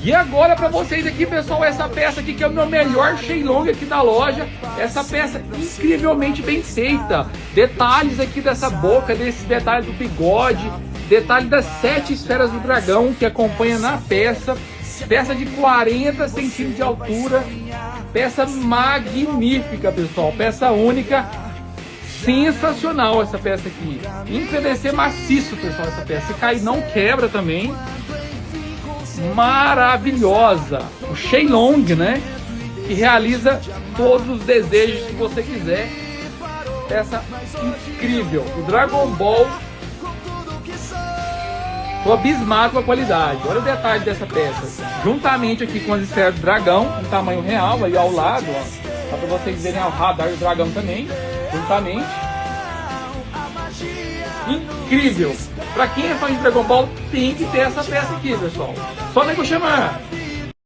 E agora para vocês aqui, pessoal, essa peça aqui que é o meu melhor Shenlong aqui da loja. Essa peça incrivelmente bem feita. Detalhes aqui dessa boca, desse detalhe do bigode, detalhe das 7 esferas do dragão que acompanha na peça. Peça de 40 centímetros de altura. Peça magnífica, pessoal. Peça única. Sensacional essa peça aqui. Em PVC maciço, pessoal, essa peça. Se cair não quebra também. Maravilhosa. O Shenlong, né? Que realiza todos os desejos que você quiser. Peça incrível. O Dragon Ball. Tô abismado com a qualidade. Olha o detalhe dessa peça. Juntamente aqui com as esferas do dragão, em tamanho real, ali ao lado, ó. Só para vocês verem o radar do dragão também. Juntamente. Incrível! Pra quem é fã de Dragon Ball, tem que ter essa peça aqui, pessoal. Só nego chamar.